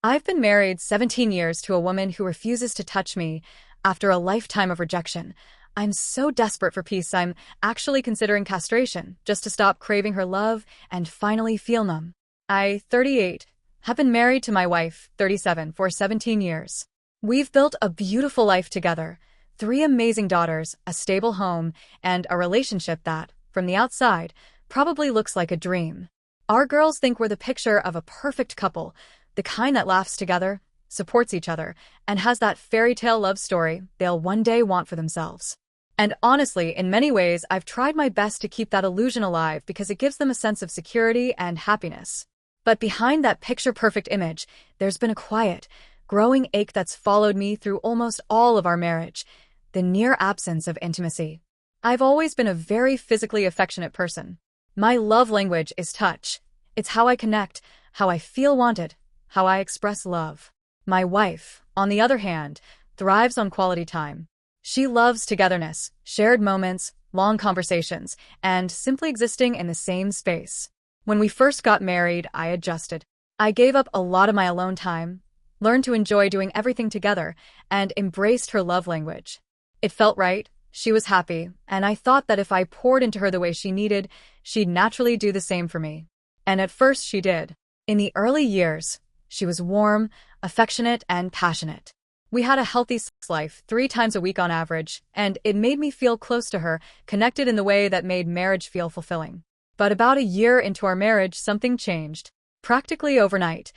I've been married 17 years to a woman who refuses to touch me after a lifetime of rejection. I'm so desperate for peace, I'm actually considering castration just to stop craving her love and finally feel numb. I, 38, have been married to my wife, 37, for 17 years. We've built a beautiful life together, three amazing daughters, a stable home, and a relationship that, from the outside, probably looks like a dream. Our girls think we're the picture of a perfect couple, the kind that laughs together, supports each other, and has that fairy tale love story they'll one day want for themselves. And honestly, in many ways, I've tried my best to keep that illusion alive because it gives them a sense of security and happiness. But behind that picture-perfect image, there's been a quiet, growing ache that's followed me through almost all of our marriage, the near absence of intimacy. I've always been a very physically affectionate person. My love language is touch. It's how I connect, how I feel wanted, how I express love. My wife, on the other hand, thrives on quality time. She loves togetherness, shared moments, long conversations, and simply existing in the same space. When we first got married, I adjusted. I gave up a lot of my alone time, learned to enjoy doing everything together, and embraced her love language. It felt right, she was happy, and I thought that if I poured into her the way she needed, she'd naturally do the same for me. And at first she did. In the early years, she was warm, affectionate, and passionate. We had a healthy sex life 3 times a week on average, and it made me feel close to her, connected in the way that made marriage feel fulfilling. But about a year into our marriage, something changed. Practically overnight,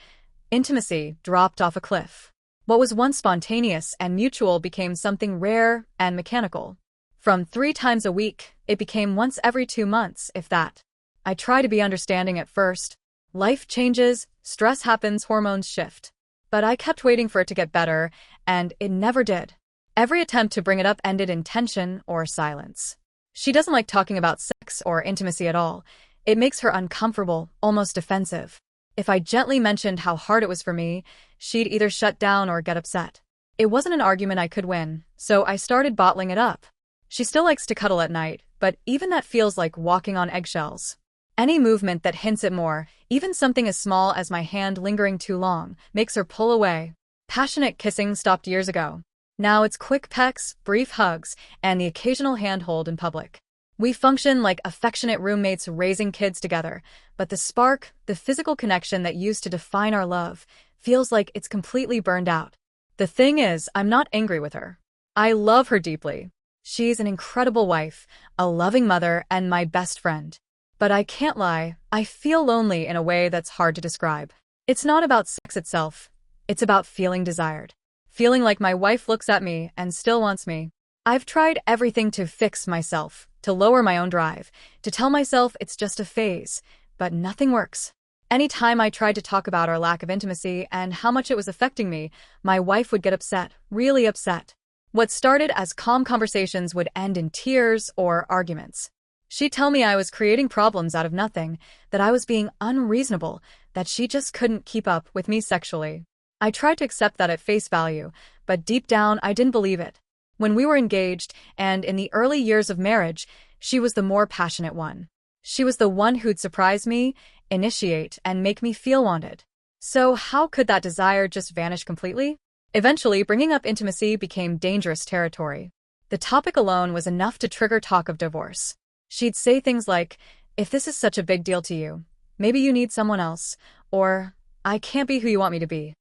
intimacy dropped off a cliff. What was once spontaneous and mutual became something rare and mechanical. From 3 times a week, it became once every 2 months, if that. I tried to be understanding at first. Life changes, stress happens, hormones shift. But I kept waiting for it to get better, and it never did. Every attempt to bring it up ended in tension or silence. She doesn't like talking about sex or intimacy at all. It makes her uncomfortable, almost defensive. If I gently mentioned how hard it was for me, she'd either shut down or get upset. It wasn't an argument I could win, so I started bottling it up. She still likes to cuddle at night, but even that feels like walking on eggshells. Any movement that hints at more, even something as small as my hand lingering too long, makes her pull away. Passionate kissing stopped years ago. Now it's quick pecks, brief hugs, and the occasional handhold in public. We function like affectionate roommates raising kids together, but the spark, the physical connection that used to define our love, feels like it's completely burned out. The thing is, I'm not angry with her. I love her deeply. She's an incredible wife, a loving mother, and my best friend. But I can't lie, I feel lonely in a way that's hard to describe. It's not about sex itself. It's about feeling desired. Feeling like my wife looks at me and still wants me. I've tried everything to fix myself, to lower my own drive, to tell myself it's just a phase, but nothing works. Anytime I tried to talk about our lack of intimacy and how much it was affecting me, my wife would get upset, really upset. What started as calm conversations would end in tears or arguments. She'd tell me I was creating problems out of nothing, that I was being unreasonable, that she just couldn't keep up with me sexually. I tried to accept that at face value, but deep down I didn't believe it. When we were engaged, and in the early years of marriage, she was the more passionate one. She was the one who'd surprise me, initiate, and make me feel wanted. So how could that desire just vanish completely? Eventually, bringing up intimacy became dangerous territory. The topic alone was enough to trigger talk of divorce. She'd say things like, "If this is such a big deal to you, maybe you need someone else," or "I can't be who you want me to be."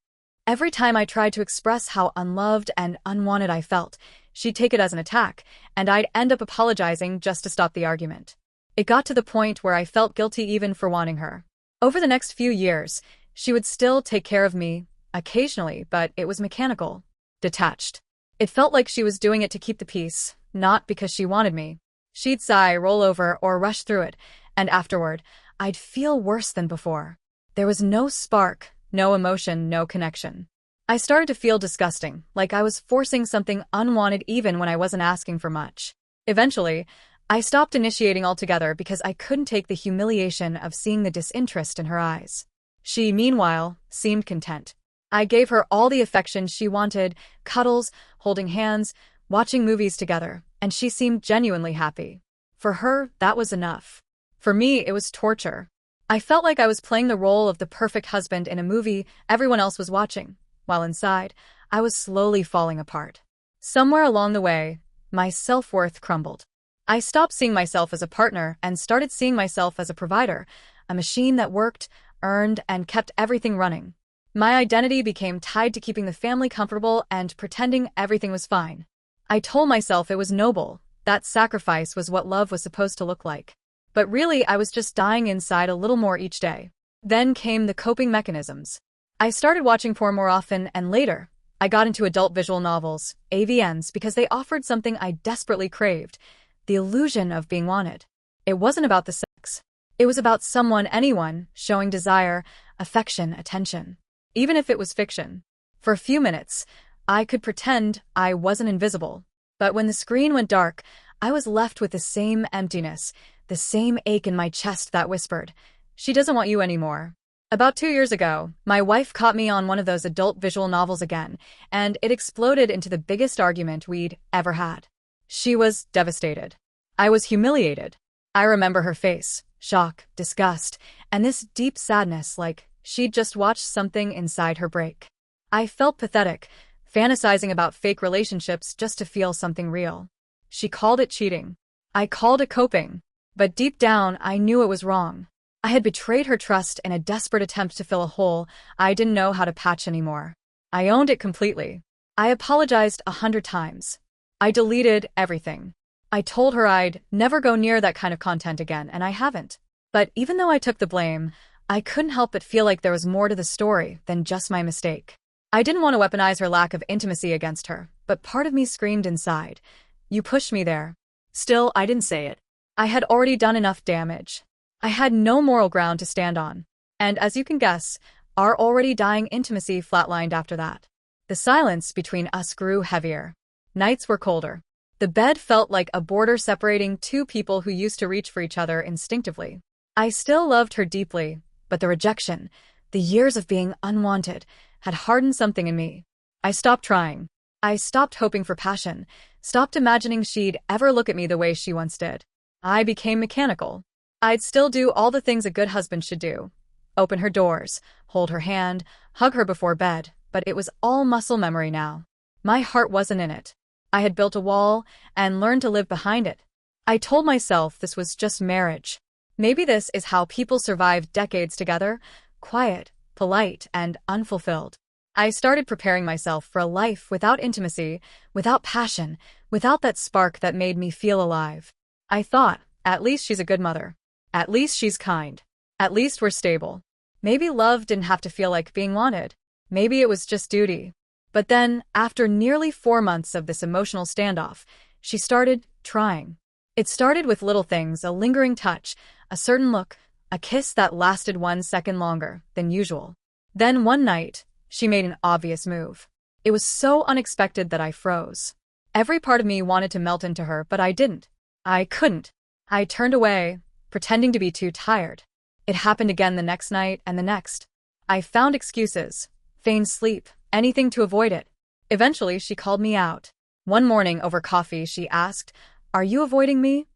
Every time I tried to express how unloved and unwanted I felt, she'd take it as an attack, and I'd end up apologizing just to stop the argument. It got to the point where I felt guilty even for wanting her. Over the next few years, she would still take care of me, occasionally, but it was mechanical, detached. It felt like she was doing it to keep the peace, not because she wanted me. She'd sigh, roll over, or rush through it, and afterward, I'd feel worse than before. There was no spark, no emotion, no connection. I started to feel disgusting, like I was forcing something unwanted even when I wasn't asking for much. Eventually, I stopped initiating altogether because I couldn't take the humiliation of seeing the disinterest in her eyes. She, meanwhile, seemed content. I gave her all the affection she wanted, cuddles, holding hands, watching movies together, and she seemed genuinely happy. For her, that was enough. For me, it was torture. I felt like I was playing the role of the perfect husband in a movie everyone else was watching, while inside, I was slowly falling apart. Somewhere along the way, my self-worth crumbled. I stopped seeing myself as a partner and started seeing myself as a provider, a machine that worked, earned, and kept everything running. My identity became tied to keeping the family comfortable and pretending everything was fine. I told myself it was noble, that sacrifice was what love was supposed to look like. But really, I was just dying inside a little more each day. Then came the coping mechanisms. I started watching porn more often, and later, I got into adult visual novels, AVNs, because they offered something I desperately craved, the illusion of being wanted. It wasn't about the sex. It was about someone, anyone, showing desire, affection, attention. Even if it was fiction. For a few minutes, I could pretend I wasn't invisible. But when the screen went dark, I was left with the same emptiness, the same ache in my chest that whispered, "She doesn't want you anymore." About 2 years ago, my wife caught me on one of those adult visual novels again, and it exploded into the biggest argument we'd ever had. She was devastated. I was humiliated. I remember her face, shock, disgust, and this deep sadness like she'd just watched something inside her break. I felt pathetic, fantasizing about fake relationships just to feel something real. She called it cheating. I called it coping. But deep down, I knew it was wrong. I had betrayed her trust in a desperate attempt to fill a hole I didn't know how to patch anymore. I owned it completely. I apologized 100 times. I deleted everything. I told her I'd never go near that kind of content again, and I haven't. But even though I took the blame, I couldn't help but feel like there was more to the story than just my mistake. I didn't want to weaponize her lack of intimacy against her, but part of me screamed inside, "You pushed me there." Still, I didn't say it. I had already done enough damage. I had no moral ground to stand on. And as you can guess, our already dying intimacy flatlined after that. The silence between us grew heavier. Nights were colder. The bed felt like a border separating two people who used to reach for each other instinctively. I still loved her deeply, but the rejection, the years of being unwanted, had hardened something in me. I stopped trying. I stopped hoping for passion, stopped imagining she'd ever look at me the way she once did. I became mechanical. I'd still do all the things a good husband should do. Open her doors, hold her hand, hug her before bed, but it was all muscle memory now. My heart wasn't in it. I had built a wall and learned to live behind it. I told myself this was just marriage. Maybe this is how people survive decades together, quiet, polite, and unfulfilled. I started preparing myself for a life without intimacy, without passion, without that spark that made me feel alive. I thought, at least she's a good mother. At least she's kind. At least we're stable. Maybe love didn't have to feel like being wanted. Maybe it was just duty. But then, after nearly 4 months of this emotional standoff, she started trying. It started with little things, a lingering touch, a certain look, a kiss that lasted 1 second longer than usual. Then one night, she made an obvious move. It was so unexpected that I froze. Every part of me wanted to melt into her, but I didn't. I couldn't. I turned away, pretending to be too tired. It happened again the next night and the next. I found excuses, feigned sleep, anything to avoid it. Eventually, she called me out. One morning over coffee, she asked, "Are you avoiding me?"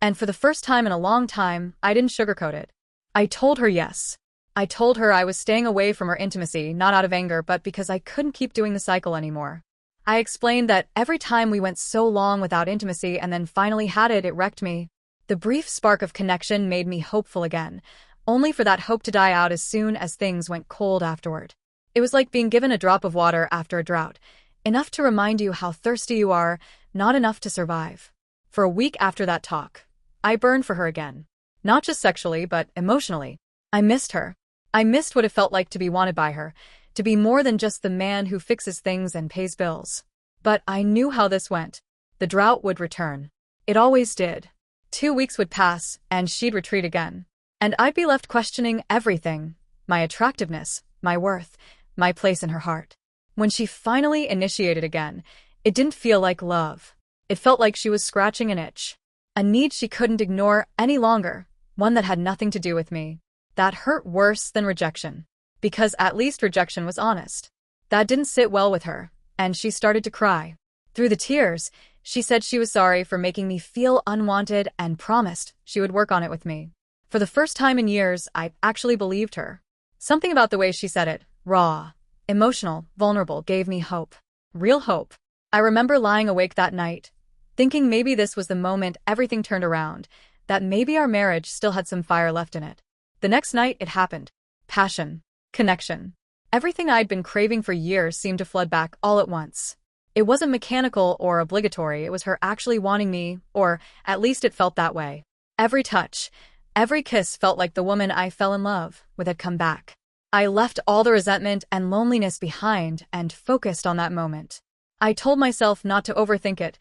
And for the first time in a long time, I didn't sugarcoat it. I told her yes. I told her I was staying away from her intimacy, not out of anger, but because I couldn't keep doing the cycle anymore. I explained that every time we went so long without intimacy and then finally had it, it wrecked me. The brief spark of connection made me hopeful again, only for that hope to die out as soon as things went cold afterward. It was like being given a drop of water after a drought, enough to remind you how thirsty you are, not enough to survive. For a week after that talk, I burned for her again. Not just sexually, but emotionally. I missed her. I missed what it felt like to be wanted by her, to be more than just the man who fixes things and pays bills. But I knew how this went. The drought would return. It always did. 2 weeks would pass, and she'd retreat again. And I'd be left questioning everything. My attractiveness, my worth, my place in her heart. When she finally initiated again, it didn't feel like love. It felt like she was scratching an itch. A need she couldn't ignore any longer, one that had nothing to do with me. That hurt worse than rejection. Because at least rejection was honest. That didn't sit well with her, and she started to cry. Through the tears, she said she was sorry for making me feel unwanted and promised she would work on it with me. For the first time in years, I actually believed her. Something about the way she said it, raw, emotional, vulnerable, gave me hope. Real hope. I remember lying awake that night, thinking maybe this was the moment everything turned around, that maybe our marriage still had some fire left in it. The next night, it happened. Passion. Connection. Everything I'd been craving for years seemed to flood back all at once. It wasn't mechanical or obligatory, it was her actually wanting me, or at least it felt that way. Every touch, every kiss felt like the woman I fell in love with had come back. I left all the resentment and loneliness behind and focused on that moment. I told myself not to overthink it,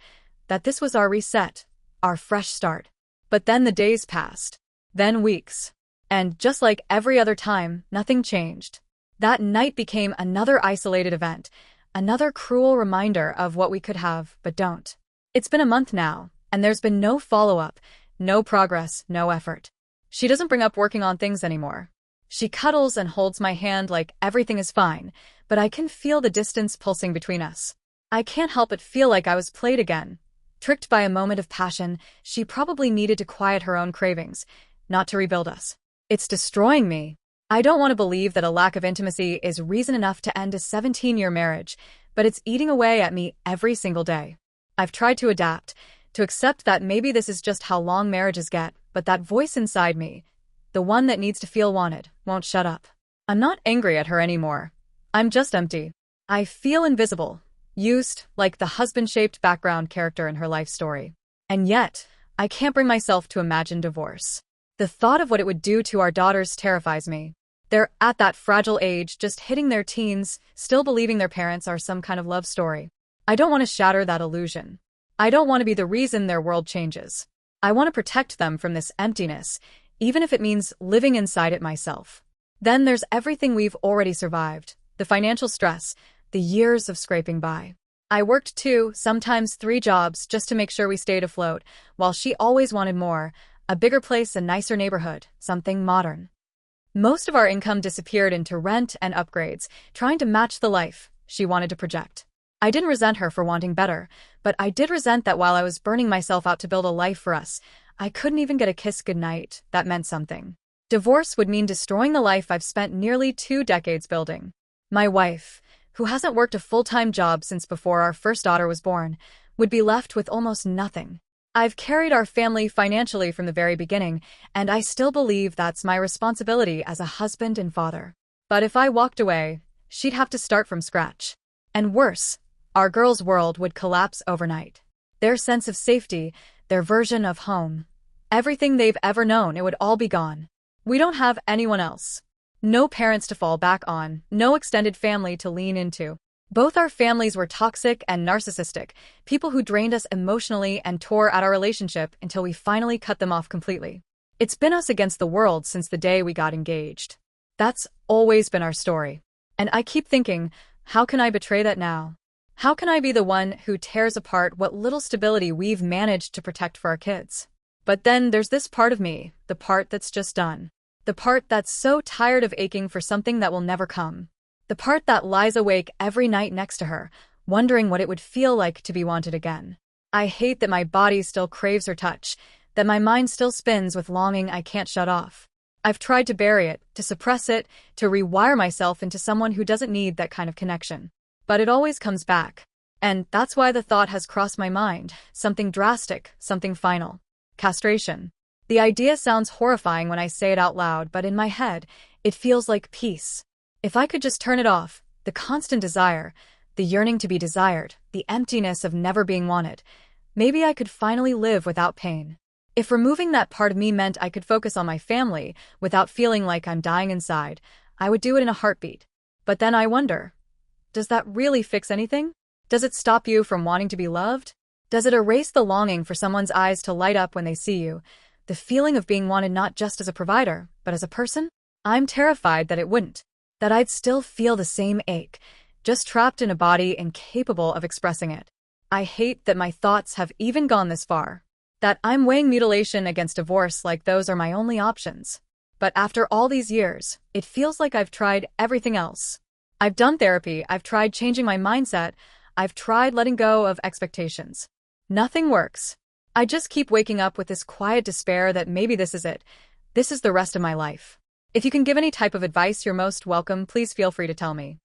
that this was our reset, our fresh start. But then the days passed. Then weeks. And just like every other time, nothing changed. That night became another isolated event, another cruel reminder of what we could have, but don't. It's been a month now, and there's been no follow-up, no progress, no effort. She doesn't bring up working on things anymore. She cuddles and holds my hand like everything is fine, but I can feel the distance pulsing between us. I can't help but feel like I was played again. Tricked by a moment of passion, she probably needed to quiet her own cravings, not to rebuild us. It's destroying me. I don't want to believe that a lack of intimacy is reason enough to end a 17-year marriage, but it's eating away at me every single day. I've tried to adapt, to accept that maybe this is just how long marriages get, but that voice inside me, the one that needs to feel wanted, won't shut up. I'm not angry at her anymore. I'm just empty. I feel invisible, used, like the husband-shaped background character in her life story. And yet, I can't bring myself to imagine divorce. The thought of what it would do to our daughters terrifies me. They're at that fragile age, just hitting their teens, still believing their parents are some kind of love story. I don't want to shatter that illusion. I don't want to be the reason their world changes. I want to protect them from this emptiness, even if it means living inside it myself. Then there's everything we've already survived, the financial stress, the years of scraping by. I worked 2, sometimes 3 jobs just to make sure we stayed afloat, while she always wanted more, a bigger place, a nicer neighborhood, something modern. Most of our income disappeared into rent and upgrades, trying to match the life she wanted to project. I didn't resent her for wanting better, but I did resent that while I was burning myself out to build a life for us, I couldn't even get a kiss goodnight. That meant something. Divorce would mean destroying the life I've spent nearly 2 decades building. My wife, who hasn't worked a full-time job since before our first daughter was born, would be left with almost nothing. I've carried our family financially from the very beginning, and I still believe that's my responsibility as a husband and father. But if I walked away, she'd have to start from scratch. And worse, our girls' world would collapse overnight. Their sense of safety, their version of home, everything they've ever known, it would all be gone. We don't have anyone else. No parents to fall back on, no extended family to lean into. Both our families were toxic and narcissistic, people who drained us emotionally and tore at our relationship until we finally cut them off completely. It's been us against the world since the day we got engaged. That's always been our story. And I keep thinking, how can I betray that now? How can I be the one who tears apart what little stability we've managed to protect for our kids? But then there's this part of me, the part that's just done. The part that's so tired of aching for something that will never come. The part that lies awake every night next to her, wondering what it would feel like to be wanted again. I hate that my body still craves her touch, that my mind still spins with longing I can't shut off. I've tried to bury it, to suppress it, to rewire myself into someone who doesn't need that kind of connection. But it always comes back. And that's why the thought has crossed my mind, something drastic, something final. Castration. The idea sounds horrifying when I say it out loud, but in my head, it feels like peace. If I could just turn it off, the constant desire, the yearning to be desired, the emptiness of never being wanted, maybe I could finally live without pain. If removing that part of me meant I could focus on my family without feeling like I'm dying inside, I would do it in a heartbeat. But then I wonder, does that really fix anything? Does it stop you from wanting to be loved? Does it erase the longing for someone's eyes to light up when they see you, the feeling of being wanted not just as a provider, but as a person? I'm terrified that it wouldn't. That I'd still feel the same ache, just trapped in a body incapable of expressing it. I hate that my thoughts have even gone this far. That I'm weighing mutilation against divorce like those are my only options. But after all these years, it feels like I've tried everything else. I've done therapy, I've tried changing my mindset, I've tried letting go of expectations. Nothing works. I just keep waking up with this quiet despair that maybe this is it. This is the rest of my life. If you can give any type of advice, you're most welcome. Please feel free to tell me.